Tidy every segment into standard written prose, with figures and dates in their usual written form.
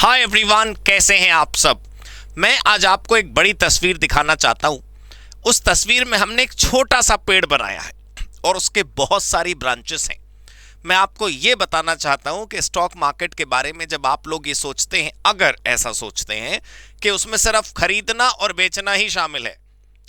Hi everyone, कैसे हैं आप सब। मैं आज आपको एक बड़ी तस्वीर दिखाना चाहता हूं। उस तस्वीर में हमने एक छोटा सा पेड़ बनाया है और उसके बहुत सारी ब्रांचेस हैं। मैं आपको ये बताना चाहता हूं कि स्टॉक मार्केट के बारे में जब आप लोग ये सोचते हैं, अगर ऐसा सोचते हैं कि उसमें सिर्फ खरीदना और बेचना ही शामिल है,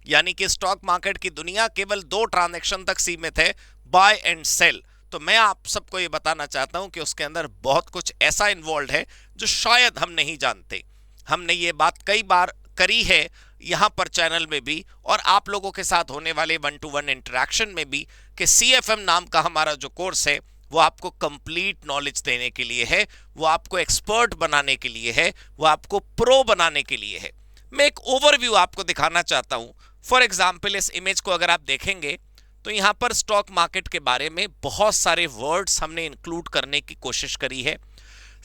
यानी कि स्टॉक मार्केट की दुनिया केवल 2 ट्रांजैक्शन तक सीमित है, बाय एंड सेल, तो मैं आप सबको ये बताना चाहता हूं कि उसके अंदर बहुत कुछ ऐसा इन्वॉल्व है जो शायद हम नहीं जानते। हमने ये बात कई बार करी है यहां पर चैनल में भी और आप लोगों के साथ होने वाले 1-to-1 इंटरेक्शन में भी कि CFM नाम का हमारा जो कोर्स है वो आपको कंप्लीट नॉलेज देने के लिए है, वो आपको एक्सपर्ट बनाने के लिए है, वो आपको प्रो बनाने के लिए है। मैं एक ओवरव्यू आपको दिखाना चाहता हूं। फॉर एग्जाम्पल, इस इमेज को अगर आप देखेंगे तो यहां पर स्टॉक मार्केट के बारे में बहुत सारे वर्ड्स हमने इंक्लूड करने की कोशिश करी है।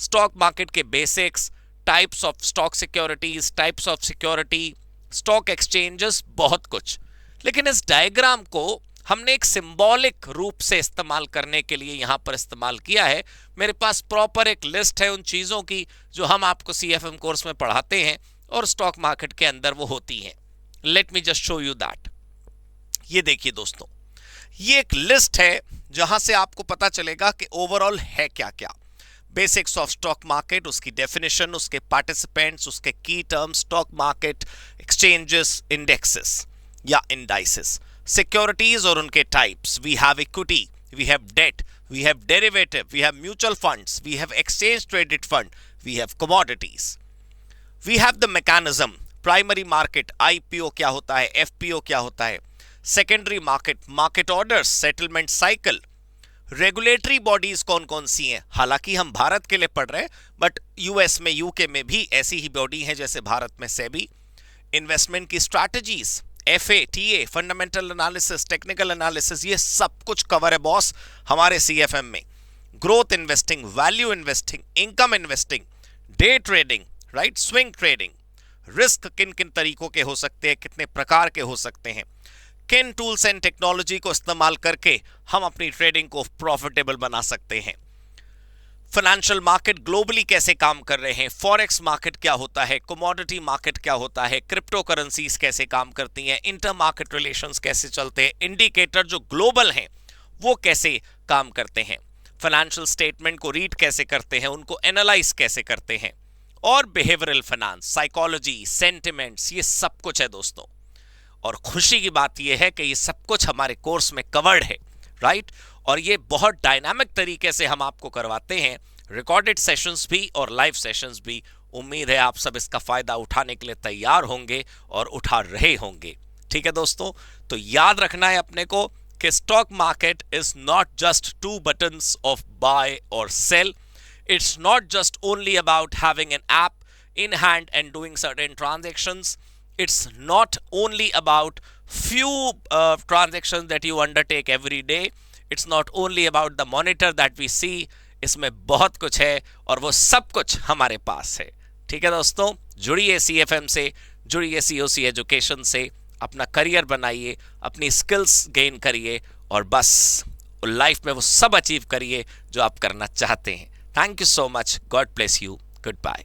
स्टॉक मार्केट के basics, types of stock securities, types of security, stock exchanges, बहुत कुछ। लेकिन इस डायग्राम को हमने एक सिंबॉलिक रूप से इस्तेमाल करने के लिए यहां पर इस्तेमाल किया है। मेरे पास प्रॉपर एक लिस्ट है उन चीजों की जो हम आपको CFM कोर्स में पढ़ाते हैं और स्टॉक मार्केट के अंदर वो होती हैं। Let me just show you that. ये देखिए दोस्तों, ये एक लिस्ट है जहां से आपको पता चलेगा कि ओवरऑल है क्या क्या। बेसिक्स ऑफ स्टॉक मार्केट, उसकी डेफिनेशन, उसके पार्टिसिपेंट्स, उसके की terms, stock market, exchanges, indexes या इंडाइसेस, सिक्योरिटीज और उनके types. We have equity, we have debt, we have derivative, we have mutual funds, we have exchange traded fund, we have commodities, we have the mechanism. Primary market, IPO क्या होता है, FPO क्या होता है, secondary market, market orders, settlement cycle, regulatory bodies कौन कौन सी हैं। हालांकि हम भारत के लिए पढ़ रहे हैं, बट US में, UK में भी ऐसी ही बॉडी है जैसे भारत में सेबी। इन्वेस्टमेंट की strategies, FA, TA, fundamental analysis, technical analysis, ये सब कुछ कवर है बॉस हमारे CFM में। Growth investing, value investing, income investing, day trading, right, swing trading, risk किन किन तरीकों के हो सकते हैं, कितने प्रकार के हो सकते हैं, किन टूल्स एंड टेक्नोलॉजी को इस्तेमाल करके हम अपनी ट्रेडिंग को प्रॉफिटेबल बना सकते हैं, फाइनेंशियल मार्केट ग्लोबली कैसे काम कर रहे हैं, फॉरेक्स मार्केट क्या होता है, कमोडिटी मार्केट क्या होता है, क्रिप्टो करेंसीज कैसे काम करती हैं, इंटर मार्केट रिलेशंस कैसे चलते हैं, इंडिकेटर जो ग्लोबल हैं वो कैसे काम करते हैं, फाइनेंशियल स्टेटमेंट को रीड कैसे करते हैं, उनको एनालाइज कैसे करते हैं, और बिहेवियरल फाइनेंस, साइकोलॉजी, सेंटिमेंट्स, ये सब कुछ है दोस्तों। और खुशी की बात यह है कि ये सब कुछ हमारे कोर्स में कवर्ड है, राइट। और ये बहुत डायनामिक तरीके से हम आपको करवाते हैं, रिकॉर्डेड सेशंस भी और लाइव सेशंस भी। उम्मीद है आप सब इसका फायदा उठाने के लिए तैयार होंगे और उठा रहे होंगे। ठीक है दोस्तों, तो याद रखना है अपने को कि stock market is not just 2 buttons of buy और sell. It's not just only about having an app in hand and doing certain transactions. It's not only about few transactions that you undertake every day. It's not only about the monitor that we see. इसमें बहुत कुछ है और वो सब कुछ हमारे पास है। ठीक है दोस्तों, जुड़िए CFM से, जुड़िए COC एजुकेशन से, अपना करियर बनाइए, अपनी स्किल्स गेन करिए और बस लाइफ में वो सब अचीव करिए जो आप करना चाहते हैं। Thank you so much. God bless you. Goodbye.